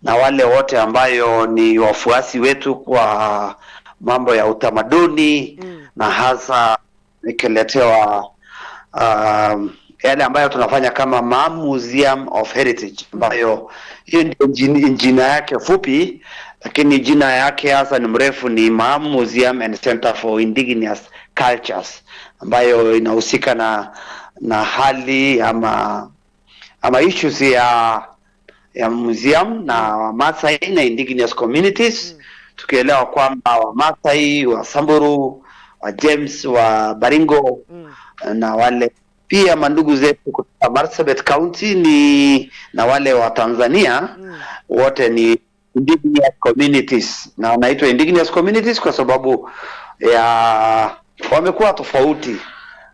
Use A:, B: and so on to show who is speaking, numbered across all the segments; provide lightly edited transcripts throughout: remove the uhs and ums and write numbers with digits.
A: na wale wote ambayo ni wafuasi wetu kwa mambo ya utamaduni na hasa nikiletewa yale ambayo tunafanya kama Maa Museum of Heritage, ambayo hiyo ndio jina yake fupi, lakini jina yake hasa ni mrefu, ni Maa Museum and Center for Indigenous Cultures, ambayo inahusika na hali ama issues ya museum na Wamasai na indigenous communities, tukielewa kwamba Wamasai, wa Samburu, wa James, wa Baringo na wale pia mandugu zetu kutoka Marsabit County na wale wa Tanzania wote ni indigenous communities, na wanaitwa indigenous communities kwa sababu ya wamekuwa tofauti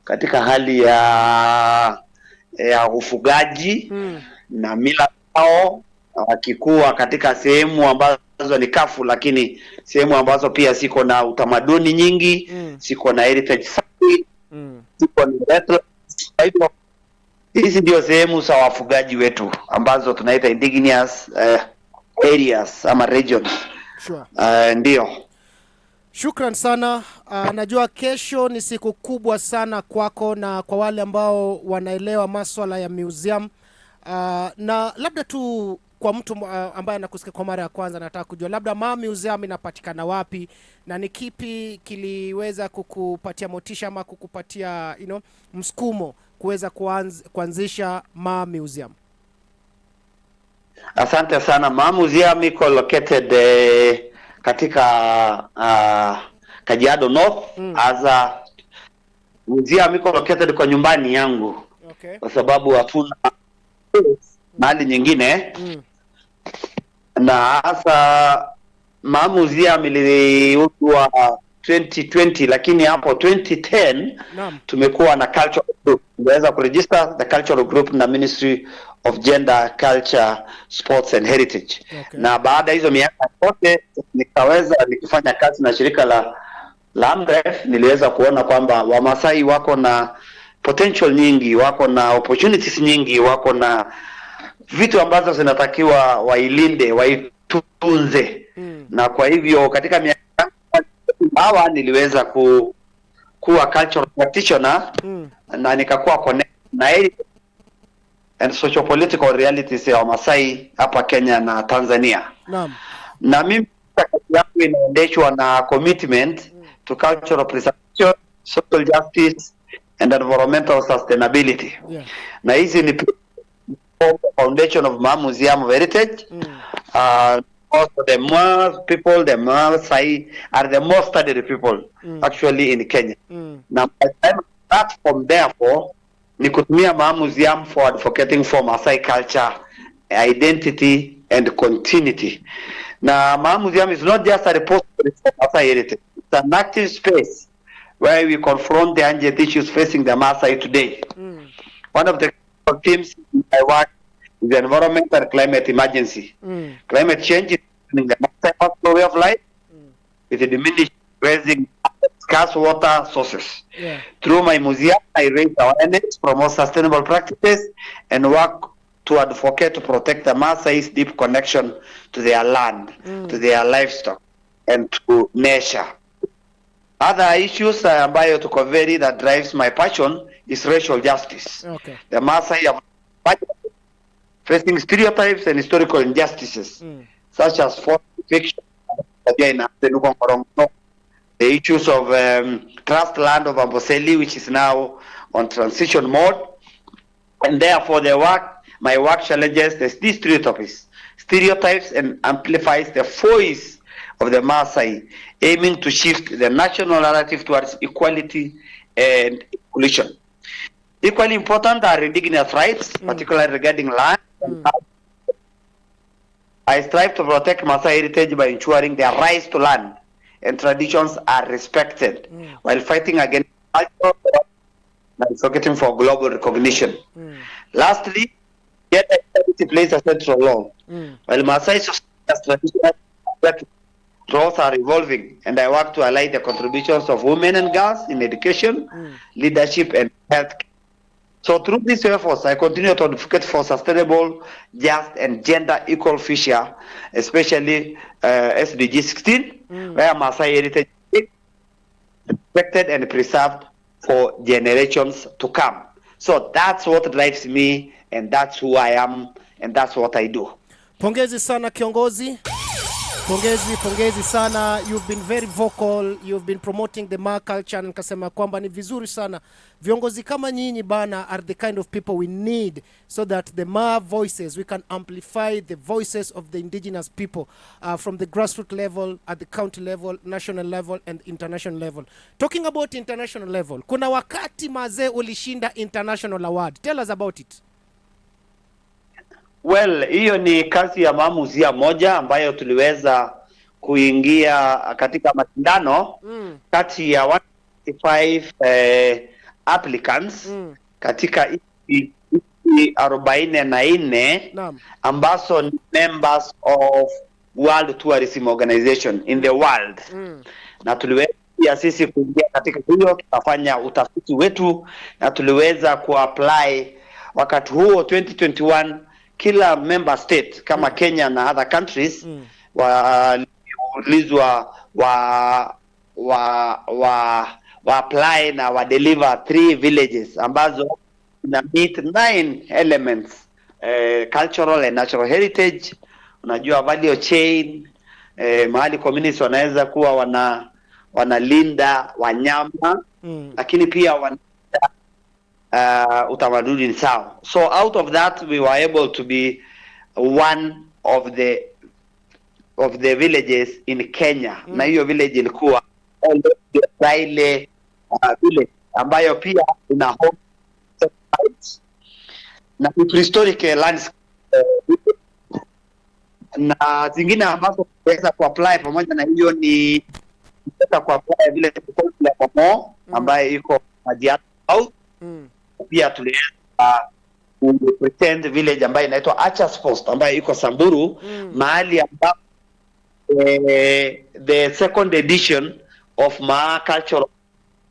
A: katika hali ya ufugaji na mila zao, wakikuwa katika sehemu ambazo ni kafu, lakini sehemu ambazo pia siko na utamaduni nyingi, siko na heritage site, siko na retro. Hizi ndio sehemu za wafugaji wetu ambazo tunaita indigenous areas ama regions.
B: Sure.
A: Ndio.
B: Shukran sana. Najua kesho ni siku kubwa sana kwako na kwa wale ambao wanaelewa masuala ya museum. Na labda tu kwa mtu ambaye anakusikia kwa mara ya kwanza, nataka kujua labda Maa Museum inapatikana wapi na ni kipi kiliweza kukupatia motisha ama kukupatia msukumo kuweza kuanzisha Maa Museum?
A: Asante sana. Maa Museum iko located katika Kajiado North. As museum iko located kwa nyumbani yangu.
B: Okay.
A: Kwa sababu hatuna mahali nyingine. Na hasa Maa Museum iliundwa 2020, lakini hapo 2010 tumekuwa na cultural group. Tuweza kuregister the cultural group na Ministry of Gender, Culture, Sports and Heritage.
B: Okay.
A: Na baada hizo miaka yote nikifanya kazi na shirika la AMREF, niliweza kuona kwamba Wamasai wako na potential nyingi, wako na opportunities nyingi, wako na vitu ambazo zinatakiwa wailinde, waitunze. Na kwa hivyo katika miaka hawa niliweza kuwa cultural practitioner na nikakuwa connect na and social political realities ya Wamasai hapa Kenya na Tanzania.
B: Naam.
A: Na mimi kazi yangu inaendeshwa na commitment to cultural preservation, social justice and environmental sustainability.
B: Yeah.
A: Na hizi ni foundation of Maa Museum of Heritage. Also the Maa people, the Maasai are the most studied people actually in Kenya. Now by the time platform therefore ni kutumia Maa Museum for advocating for Maasai culture, identity and continuity. Now Maa Museum is not just a repository for Maasai heritage. It's an active space where we confront the urgent issues facing the Maasai today. One of the themes in my work is the environment and climate emergency. Climate change is in the Maasai way of life with the diminished grazing, scarce water sources.
B: Yeah.
A: Through my museum, I raise awareness, promote sustainable practices, and work to advocate to protect the Maasai's deep connection to their land, to their livestock, and to nature. Other issues ambayo tuko very that drives my passion is racial justice.
B: Okay.
A: The Maasai are facing stereotypes and historical injustices, such as forced eviction, the issues of trust land of Amboseli, which is now on transition mode, and therefore my work challenges these stereotypes and amplifies the voice of the Maasai, aiming to shift the national narrative towards equality and inclusion. Equally important are indigenous rights, particularly regarding land. I strive to protect Maasai heritage by ensuring their rights to land and traditions are respected, while fighting against culture and advocating for global recognition. Lastly, gender equality plays a central role. While Maasai society's traditional roles are evolving, and I work to align the contributions of women and girls in education, leadership, and health. So through these efforts, I continue to advocate for sustainable, just, and gender equal future, especially SDG 16, where Maasai heritage is respected and preserved for generations to come. So that's what drives me, and that's who I am, and that's what I do.
B: Pongezi sana kiongozi. Pongezi sana. You've been very vocal, you've been promoting the Maa culture, nikasema kwamba ni vizuri sana. Viongozi kama nyinyi bana are the kind of people we need so that the Maa voices, we can amplify the voices of the indigenous people from the grassroots level, at the county level, national level and international level. Talking about international level, kuna wakati mazee ulishinda international award. Tell us about it.
A: Well, hiyo ni kazi ya Maa Museum moja ambayo tuliweza kuingia katika mashindano kati ya 155 applicants katika nchi 44 ambazo ni members of World Tourism Organization in the world. Na tuliweza sisi kuingia katika hiyo, tukafanya utafiti wetu na tuliweza kuapply wakati huo 2021. Kila member state kama Kenya na other countries waliulizwa wa apply na wa deliver 3 villages ambazo na meet 9 elements, cultural and natural heritage, unajua value chain, mahali communities wanaweza kuwa wanalinda wanyama lakini pia utamaduni sawa. So out of that we were able to be one of the villages in Kenya. Na hiyo village ilikuwa Olorgesailie village ambayo pia ina home sites na prehistoric landscape na zingine ambazo tunaweza kuapply pamoja na hiyo ni kuapply vile ya Momo ambayo iko Kajiado South. Pia tuliweza pretend village ambayo inaitwa Archers Post ambayo iko Samburu, mahali ambapo the second edition of Maa Cultural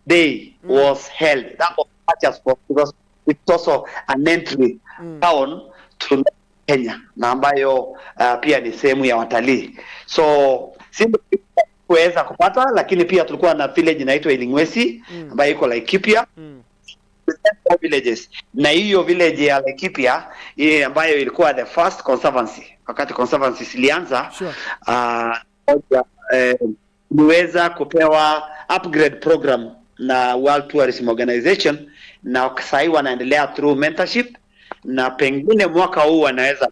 A: Day was held. That was Archers Post because it's also an entry town to Kenya na ambayo pia ni sehemu ya watalii. So sisi kuweza kupata, lakini pia tulikuwa na village inaitwa Ilingwesi ambayo iko Laikipia villages, na hiyo village ya Laikipia ambayo ilikuwa the first conservancy wakati conservancy ilianza. Niweza kupewa upgrade program na World Tourism Organization na sasa wanaendelea through mentorship na pengine mwaka huu wanaweza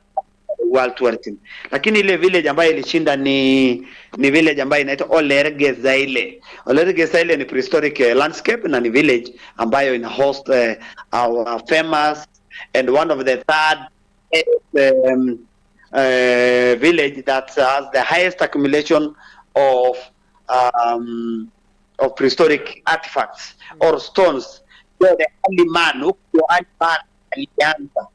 A: World Tourism. Lakini ile village ambayo ilishinda ni village ambayo inaitwa Olorgesailie. Olorgesailie ni prehistoric landscape na ni village ambayo ina host our famous and one of the third village that has the highest accumulation of prehistoric artifacts or stones. So the only man who alianza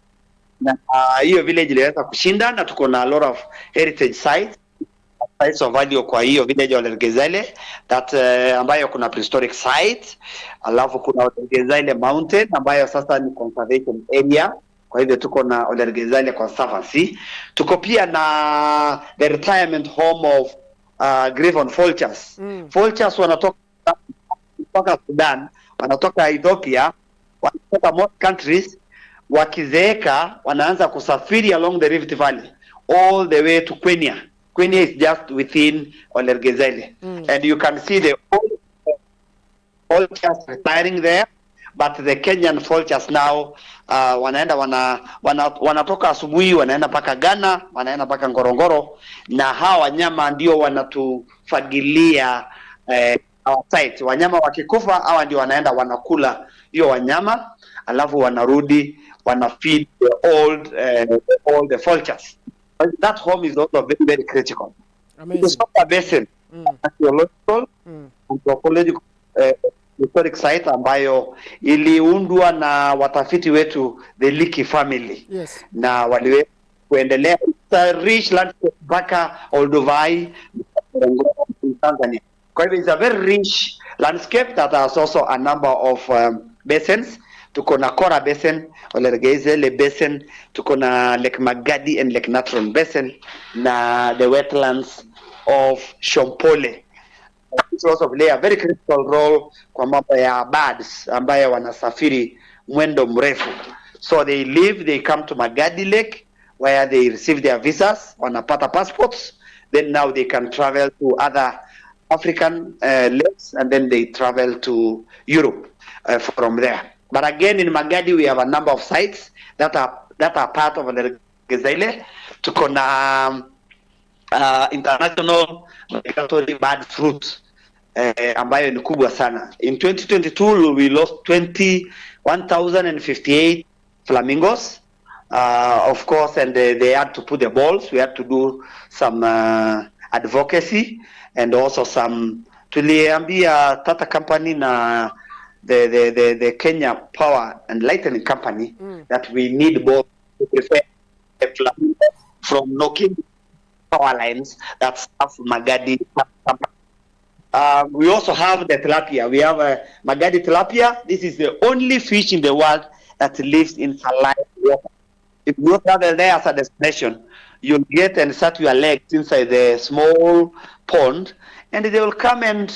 A: na hiyo village iliweza kushinda, na tuko na a lot of heritage sites of value kwa hiyo village Olorgesailie that ambayo kuna prehistoric sites, alafu kuna Olorgesailie mountain ambayo sasa ni conservation area. Kwa hivyo tuko na Olorgesailie Conservancy. Tuko pia na the retirement home of Griffon vultures. Vultures wanatoka Sudan, wanatoka Ethiopia, wanatoka most countries. Wakizeeka wanaanza kusafiri along the Rift Valley all the way to Kenya. Kenya is just within Olorgesailie. And you can see the vultures retiring there, but the Kenyan vultures now wanatoka asubuhi wanaenda paka Ghana, wanaenda paka Ngorongoro, na hawa wanyama ndio wanatufagilia our site. Wanyama wakikufa hawa ndio wanaenda wanakula hiyo wanyama, alafu wanarudi feed the vultures. That home is also very, very critical.
B: Amazing.
A: It's a basin, archaeological, anthropological, historic site ambayo iliundwa na watafiti wetu the Liki family.
B: Yes.
A: Na waliweza kuendelea rich landscape mpaka Olduvai, Tanzania. Kwa hivyo it's a very rich landscape that has also a number of basins. tuko na Kora Basin, Olergeizele Basin, tuko na Lake Magadi and Lake Natron Basin, na the wetlands of Shompole. This also play a very critical role kwa mambo ya birds ambayo wanasafiri mwendo mrefu. So they come to Magadi Lake where they receive their visas, wanapata passports, then now they can travel to other African lakes, and then they travel to Europe from there. But again, in Magadi we have a number of sites that are part of the Gezaile. Tuko na international migratory bird fruit ambayo ni kubwa sana. In 2022 we lost 1,058 flamingos. Of course, and they had to put the balls. We had to do some advocacy and also some. Tuliambia Tata Company na the Kenya Power and Lightning Company that we need balls to prevent the flamingo from knocking power lines that serve Magadi. We also have the tilapia. We have Magadi tilapia. This is the only fish in the world that lives in saline water. If you travel there as a destination, you'll get and set your legs inside the small pond, and they will come and,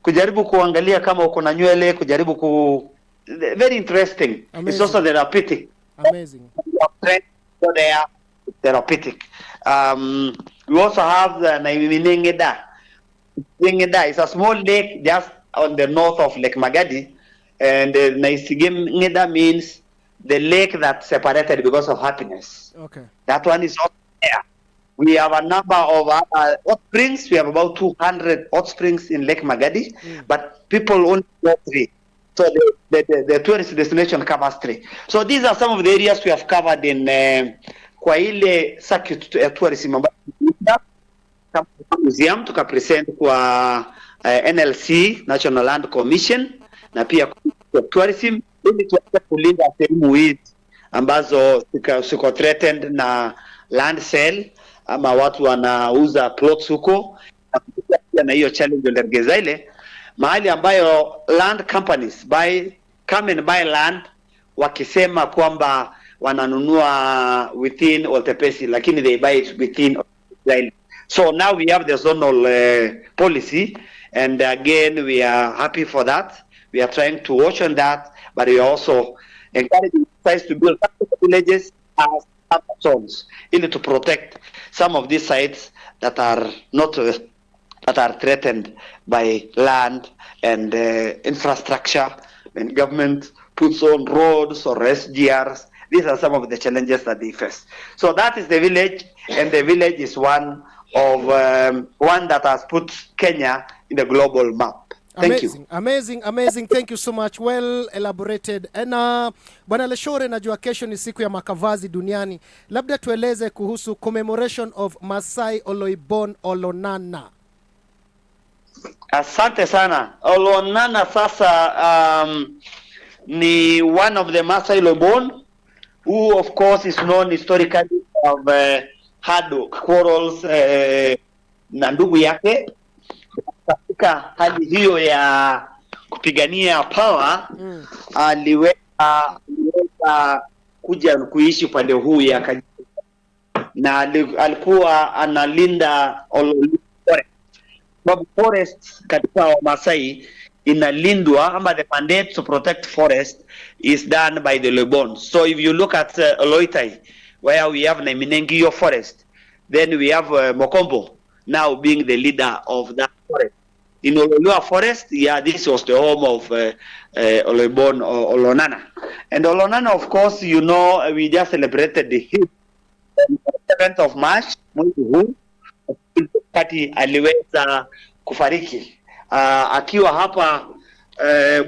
A: kujaribu kuangalia kama uko na nywele, kujaribu very interesting. Amazing. It's also therapeutic.
B: Amazing.
A: So they are therapeutic. We also have the Naimingeda. Ngeda is a small lake just on the north of Lake Magadi, and Naisingeda means the lake that separated because of happiness.
B: Okay.
A: That one is also there. We have a number of hot springs. We have about 200 hot springs in Lake Magadi, but people only go 3. So the tourist destination covers 3. So these are some of the areas we have covered in kwa ile circuit tourism ambayo museum tukapresent kwa NLC, National Land Commission, na pia kwa tourism, ili tuweze kulinda sehemu hizi ambazo siko threatened na land sale ama watu wanauza plots huko, na hiyo challenge ndio Gezaile, mahali ambayo land companies come and buy land wakisema kwamba wananunua within Oltepesi, lakini they buy it within Gezaile. So now we have the zonal policy, and again we are happy for that. We are trying to watch on that, but we are also encouraging sites to build villages as zones in to protect some of these sites that are not that are threatened by land and infrastructure. When government puts on roads or SGRs, these are some of the challenges that they face. So that is the village, and the village is one of one that has put Kenya in the global map. Thank you.
B: Amazing. Thank you so much. Well elaborated. Na Bwana Leshore, najua kesho ni siku ya makavazi duniani. Labda tueleze kuhusu commemoration of Masai Oloibon Olonana.
A: Asante sana. Olonana sasa ni one of the Masai Oloibon, who of course is known historically of had quarrels na ndugu yake. Katika hali hiyo ya kupigania power, aliweza kuja kuishi pande huu ya na alikuwa analinda forest katika Masai inalindwa, ama the mandate to protect forest is done by the Lebon. So if you look at Loitai, where we have Naiminengio forest, then we have Mokombo now being the leader of that forest. In Ololua forest, this was the home of Oloibon Olonana. And Olonana, of course, we just celebrated the 7th of March, mwezi huu, wakati aliweza kufariki. Akiwa hapa,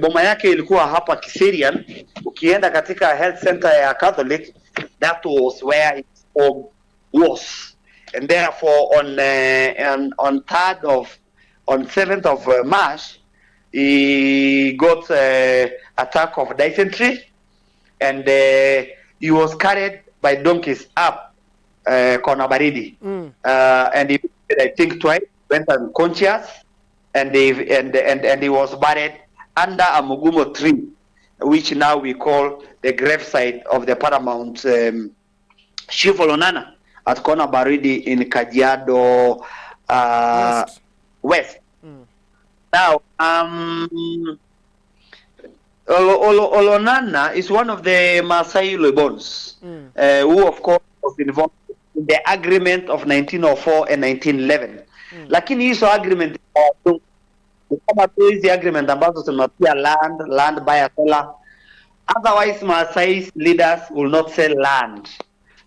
A: boma yake ilikuwa hapa Kiserian. Ukienda katika health center ya Catholic, that was where his home was. And therefore, on 7th of March, he got attack of dysentery, and he was carried by donkeys up Konabaridi, and he, I think, twice went unconscious, and he was buried under a mugumo tree, which now we call the gravesite of the paramount Chief Olonana at Kona Baridi in Kajiado West. Now, Olonana is one of the Maasai Loibons, who of course was involved in the agreement of 1904 and 1911. Lakini hizo agreement kama tu hizi agreement ambazo tunatia land buyer seller. Otherwise, Maasai leaders will not sell land.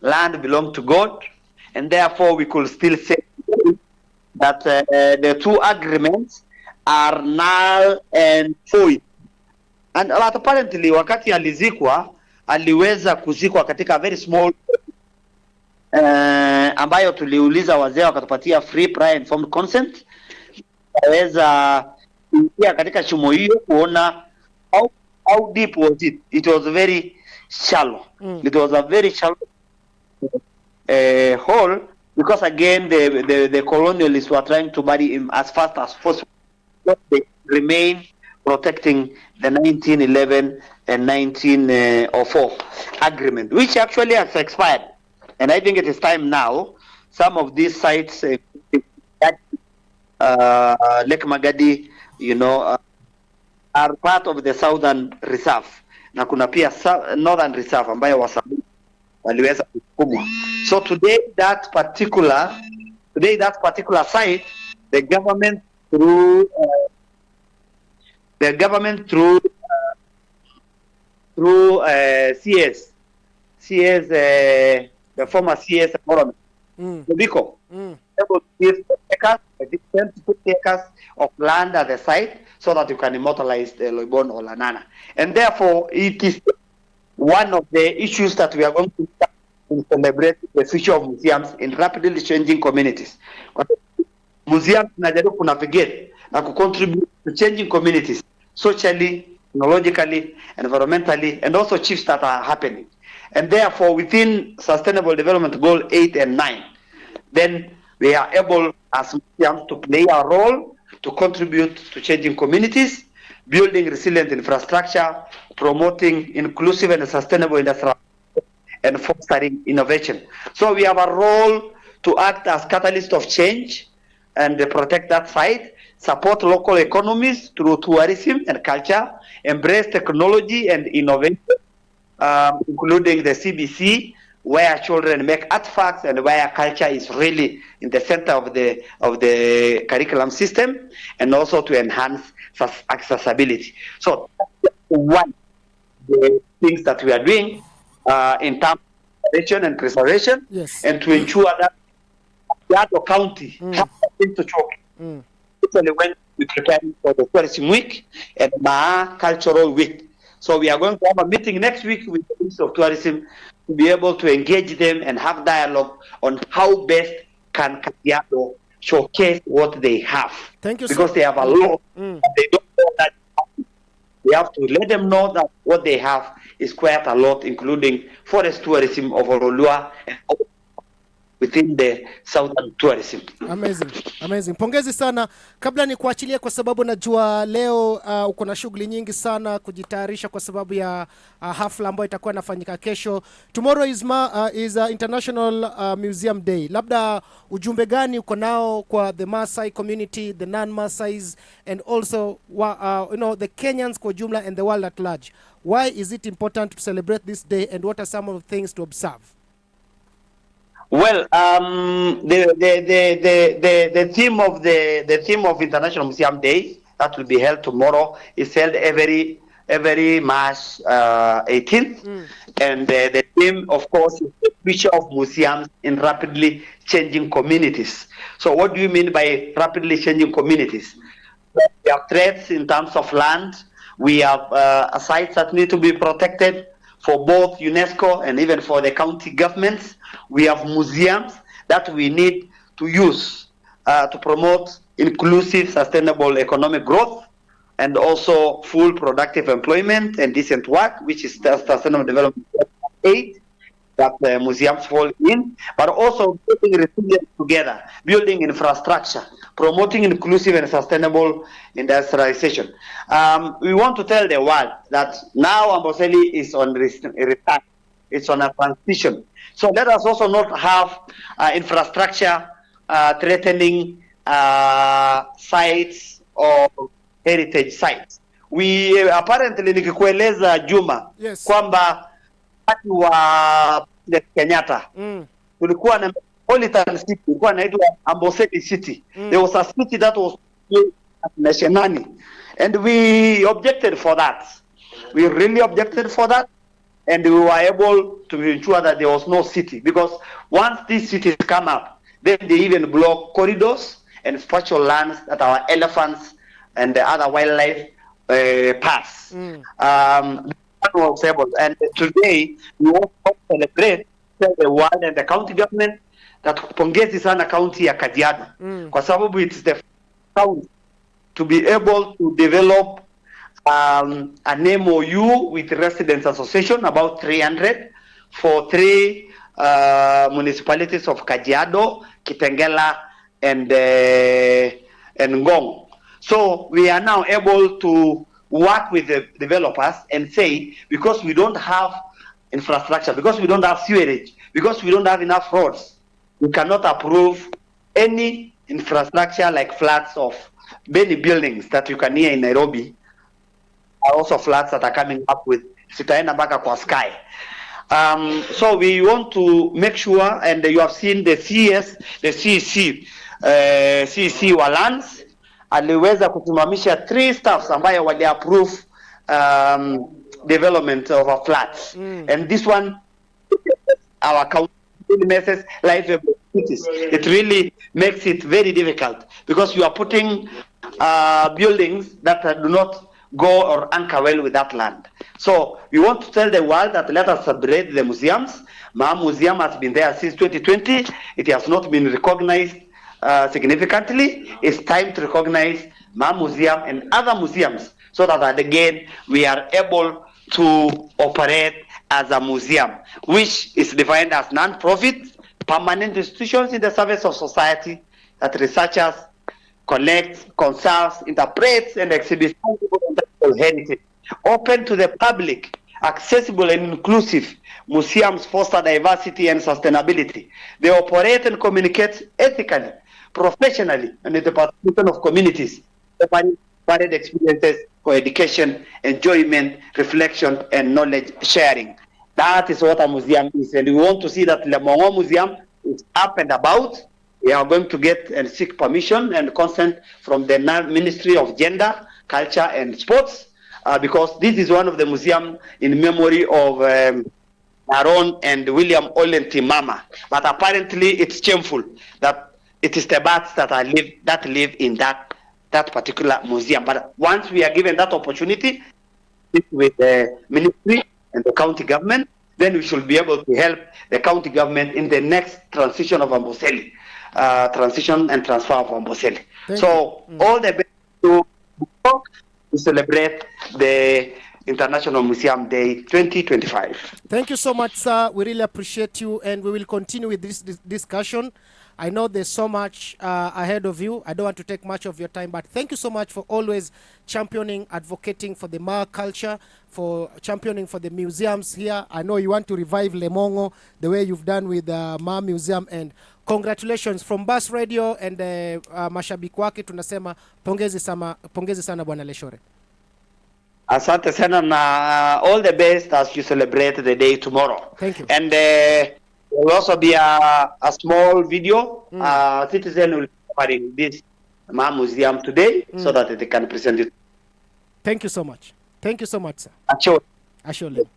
A: Land belongs to God, and therefore we could still say that the two agreements are null and void. And apparently wakati alizikwa aliweza kuzikwa katika very small ambayo tuliuliza wazee wakatupatia free prior informed consent. Aweza kuingia katika shimo hiyo kuona how deep was it. It was very shallow. It was a very shallow hole, because again the colonialists were trying to bury him as fast as possible. So they remain protecting the 1911 and 1904 agreement, which actually has expired. And I think it is time now. Some of these sites, Lake Magadi, are part of the Southern Reserve. Na kuna pia Northern Reserve ambayo Wasamburu waliweza kukumwa. So today that particular site, the government through CS, the former CS government, Biko, able to give acres, 50 acres of land at the site so that you can immortalize the Loibon or Lanana. And therefore, it is one of the issues that we are going to celebrate the future of museums in rapidly changing communities. Museums najaribu kunavigate na contribute to changing communities socially, technologically, environmentally, and also shifts that are happening. And therefore, within Sustainable Development Goal 8 and 9, then we are able as museums to play a role to contribute to changing communities, building resilient infrastructure, promoting inclusive and sustainable industrial, and fostering innovation. So we have a role to act as catalyst of change and protect that site, support local economies through tourism and culture, embrace technology and innovation, including the CBC, where children make artifacts and where culture is really in the center of the curriculum system, and also to enhance accessibility. So one the things that we are doing in terms of preservation and preservation,
B: yes,
A: and to ensure that Yado County has something to choke. Especially when we prepare for the Tourism Week and Maa Cultural Week. So we are going to have a meeting next week with the Ministry of Tourism to be able to engage them and have dialogue on how best can Kajiado showcase what they have.
B: Thank you,
A: because
B: sir.
A: They have a lot, and they don't know that. We have to let them know that what they have is quite a lot, including forest tourism of Orolua and within the southern tourism.
B: Amazing. Pongezi sana. Kabla ni kuachilia, kwa sababu najua leo uko na shughuli nyingi sana kujitayarisha kwa sababu ya hafla ambayo itakuwa inafanyika kesho. Tomorrow is International Museum Day. Labda ujumbe gani uko nao kwa the Maasai community, the non-Maasais, and also the Kenyans kwa jumla and the world at large? Why is it important to celebrate this day, and what are some of the things to observe?
A: Well, the theme of International Museum Day that will be held tomorrow is held every March 18th, and the theme, of course, is the future of museums in rapidly changing communities. So, what do you mean by rapidly changing communities? We have threats in terms of land. We have sites that need to be protected for both UNESCO and even for the county governments. We have museums that we need to use to promote inclusive, sustainable economic growth, and also full productive employment and decent work, which is the Sustainable Development 8. that museums fall in, but also building resilience together, building infrastructure, promoting inclusive and sustainable industrialization. We want to tell the world that now Amboseli is on return. It's on a transition. So let us also not have infrastructure threatening sites or heritage sites. We apparently, nikikueleza Juma,
B: Yes.
A: kwamba wakati wa Kenyatta tulikuwa na metropolitan city, ilikuwa inaitwa Amboseli City. There was a city that was nationally, and we objected for that. We really objected for that, and we were able to ensure that there was no city, because once these cities come up, then they even block corridors and spatial lands that our elephants and the other wildlife pass. That was able, and today we want to celebrate, tell the world and the county government that pongezi sana county ya Kajiado, kwa sababu it's the county to be able to develop an MOU with residents association, about 300 for 3 municipalities of Kajiado, Kitengela, and Ngong. So we are now able to work with the developers and say, because we don't have infrastructure, because we don't have sewerage, because we don't have enough roads, we cannot approve any infrastructure like flats of many buildings that you can hear in Nairobi, are also flats that are coming up with sitaenda mpaka kwa sky. So we want to make sure, and you have seen the CEC wa lands aliweza kusimamisha 3 staffs ambayo wali approve development of a flats, and this one our county messes livable cities. It really makes it very difficult, because you are putting buildings that do not go or anchor well with that land. So we want to tell the world that let us celebrate the museums. Maa Museum has been there since 2020. It has not been recognized significantly. It's time to recognize Maa Museum and other museums, so that again we are able to operate as a museum, which is defined as non-profit, permanent institutions in the service of society that researchers collects, conserves, interprets, and exhibits heritage. Open to the public, accessible and inclusive, museums foster diversity and sustainability. They operate and communicate ethically, professionally, and with the participation of communities, providing varied experiences for education, enjoyment, reflection, and knowledge sharing. That is what a museum is, and we want to see that Lemongo Museum is up and about. We are going to get and seek permission and consent from the Ministry of Gender, Culture and Sports, because this is one of the museums in memory of Aaron and William Olenti Mama. But apparently it's shameful that it is the bats that live in that particular museum. But once we are given that opportunity with the ministry and the county government, then we should be able to help the county government in the next transition of Amboseli. Transition and transfer of Amboseli. So all the best to celebrate the International Museum Day 2025.
B: Thank you so much, sir. We really appreciate you, and we will continue with this discussion. I know there's so much ahead of you. I don't want to take much of your time, but thank you so much for always championing, advocating for the Maa culture, for championing for the museums here. I know you want to revive Lemongo the way you've done with the Maa Museum, and congratulations from Bus Radio and mashabiki wake. Tunasema pongezi sana Bwana Leshore.
A: Asante sana, na all the best as you celebrate the day tomorrow.
B: Thank you.
A: And there will also be a small video. Citizen will be covering this Maa Museum today so that they can present it.
B: Thank you so much. Thank you so much, sir.
A: Sure.
B: Ashole.